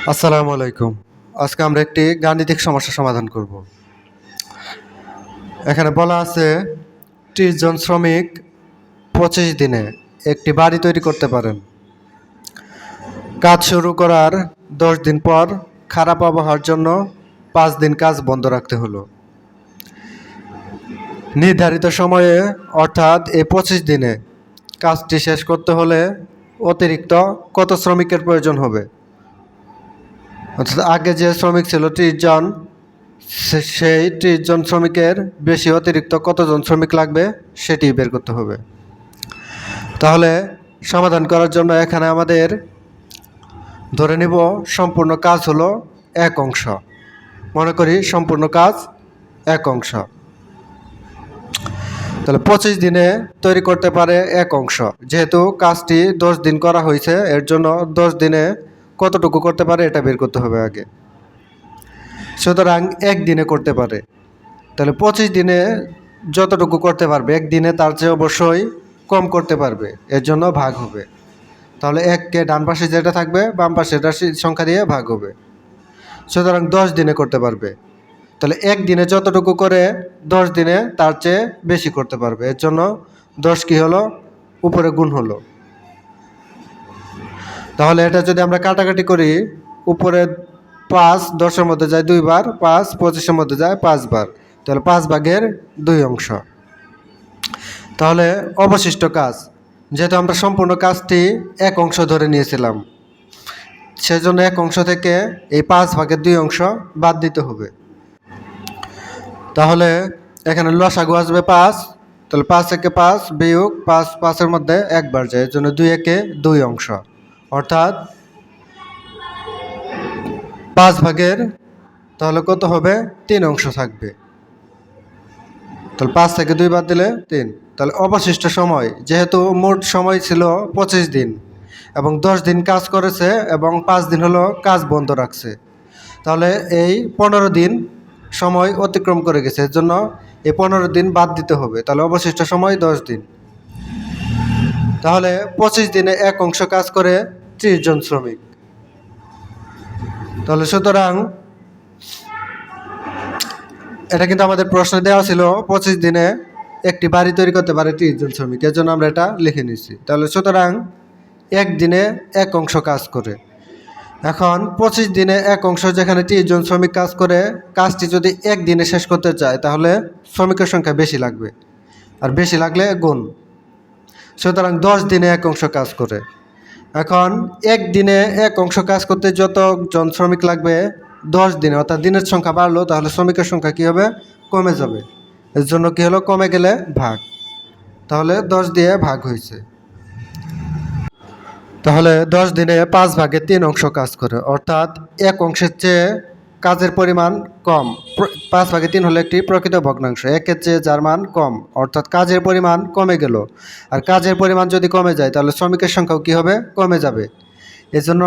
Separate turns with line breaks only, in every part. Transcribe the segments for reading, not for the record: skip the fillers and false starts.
আসসালামু আলাইকুম। আজকে আমরা একটি গাণিতিক সমস্যা সমাধান করব। এখানে বলা আছে 30 জন শ্রমিক 25 দিনে একটি বাড়ি তৈরি করতে পারেন। কাজ শুরু করার 10 দিন পর খারাপ আবহাওয়ার জন্য 5 দিন কাজ বন্ধ রাখতে হলো। নির্ধারিত সময়ে অর্থাৎ এই 25 দিনে কাজটি শেষ করতে হলে অতিরিক্ত কত শ্রমিকের প্রয়োজন হবে? অর্থাৎ আগে যে শ্রমিক ছিল 30 জন, সেই 30 জন শ্রমিকের বেশি অতিরিক্ত কতজন শ্রমিক লাগবে সেটি বের করতে হবে। তাহলে সমাধান করার জন্য এখানে আমাদের ধরে নিব সম্পূর্ণ কাজ হলো 1 অংশ। মনে করি সম্পূর্ণ কাজ 1 অংশ। তাহলে 25 দিনে তৈরি করতে পারে 1 অংশ। যেহেতু কাজটি 10 দিন করা হয়েছে, এর জন্য 10 দিনে কতটুকু করতে পারে এটা বের করতে হবে আগে। সুতরাং 1 দিনে করতে পারে। তাহলে 25 দিনে যতটুকু করতে পারবে 1 দিনে তার চেয়ে অবশ্যই কম করতে পারবে, এর জন্য ভাগ হবে। তাহলে 1কে ডান পাশে যেটা থাকবে বাম পাশের রাশির সংখ্যা দিয়ে ভাগ হবে। সুতরাং 10 দিনে করতে পারবে। তাহলে 1 দিনে যতটুকু করে 10 দিনে তার চেয়ে বেশি করতে পারবে, এর জন্য 10 কি হলো, উপরে গুণ হলো। তাহলে এটা যদি আমরা কাটাকাটি করি, উপরে 5 10-এর মধ্যে যায় 2 বার, 5 25-এর মধ্যে যায় 5 বার, তাহলে 5 ভাগের 2 অংশ। তাহলে অবশিষ্ট কাজ, যেহেতু আমরা সম্পূর্ণ কাজটি 1 অংশ ধরে নিয়েছিলাম, সেজন্য 1 অংশ থেকে এই 5 ভাগের 2 অংশ বাদ দিতে হবে। তাহলে এখানে লসাগু আসবে 5, তাহলে 5 একে 5 বিয়োগ 5, 5-এর মধ্যে 1 বার যায়, এর জন্য 2 একে 2 অংশ, অর্থাৎ 5 ভাগের তাহলে কত হবে, 3 অংশ থাকবে। তাহলে 5 থেকে 2 বাদ দিলে 3। তাহলে অবশিষ্ট সময়, যেহেতু মোট সময় ছিল 25 দিন এবং 10 দিন কাজ করেছে এবং 5 দিন হলো কাজ বন্ধ রাখছে, তাহলে এই 15 দিন সময় অতিক্রম করে গেছে, এর জন্য এই 15 দিন বাদ দিতে হবে। তাহলে অবশিষ্ট সময় 10 দিন। তাহলে 25 দিনে 1 অংশ কাজ করে 30 জন শ্রমিক। তাহলে সুতরাং এটা কিন্তু আমাদের প্রশ্নে দেওয়া ছিল 25 দিনে একটি বাড়ি তৈরি করতে পারে 30 জন শ্রমিক, এর জন্য আমরা এটা লিখে নিচ্ছি। তাহলে সুতরাং 1 দিনে 1 অংশ কাজ করে। এখন 25 দিনে 1 অংশ যেখানে 30 জন শ্রমিক কাজ করে, কাজটি যদি 1 দিনে শেষ করতে চায় তাহলে শ্রমিকের সংখ্যা বেশি লাগবে, আর বেশি লাগলে গুণ। সুতরাং 10 দিনে 1 অংশ কাজ করে। এখন 1 দিনে 1 অংশ কাজ করতে যতজন শ্রমিক লাগবে 10 দিনে, অর্থাৎ দিনের সংখ্যা বাড়লো, তাহলে শ্রমিকের সংখ্যা কী হবে, কমে যাবে। এর জন্য কী হলো, কমে গেলে ভাগ। তাহলে 10 দিয়ে ভাগ হয়েছে। তাহলে 10 দিনে 5 ভাগের 3 অংশ কাজ করে, অর্থাৎ 1 অংশের চেয়ে কাজের পরিমাণ কম। 5 ভাগে 3 হলো একটি প্রকৃত ভগ্নাংশ, 1-এর চেয়ে যার মান কম, অর্থাৎ কাজের পরিমাণ কমে গেল। আর কাজের পরিমাণ যদি কমে যায় তাহলে শ্রমিকের সংখ্যাও কী হবে, কমে যাবে। এজন্য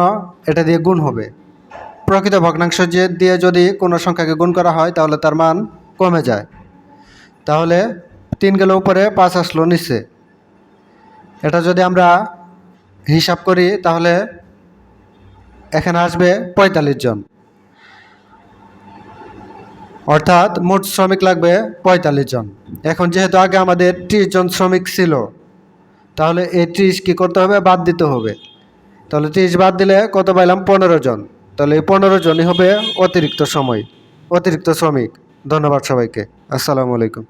এটা দিয়ে গুণ হবে। প্রকৃত ভগ্নাংশ দিয়ে যদি কোনো সংখ্যাকে গুণ করা হয় তাহলে তার মান কমে যায়। তাহলে 3 গেল উপরে, 5 আসলো নিচে। এটা যদি আমরা হিসাব করি তাহলে এখানে আসবে 45 জন, অর্থাৎ মোট শ্রমিক লাগবে 45 জন। এখন যেহেতু আগে আমাদের 30 জন শ্রমিক ছিল, তাহলে এই 30 কী করতে হবে, বাদ দিতে হবে। তাহলে 30 বাদ দিলে কত পাইলাম, 15 জন। তাহলে এই 15 জনই হবে অতিরিক্ত শ্রমিক। ধন্যবাদ সবাইকে। আসসালামু আলাইকুম।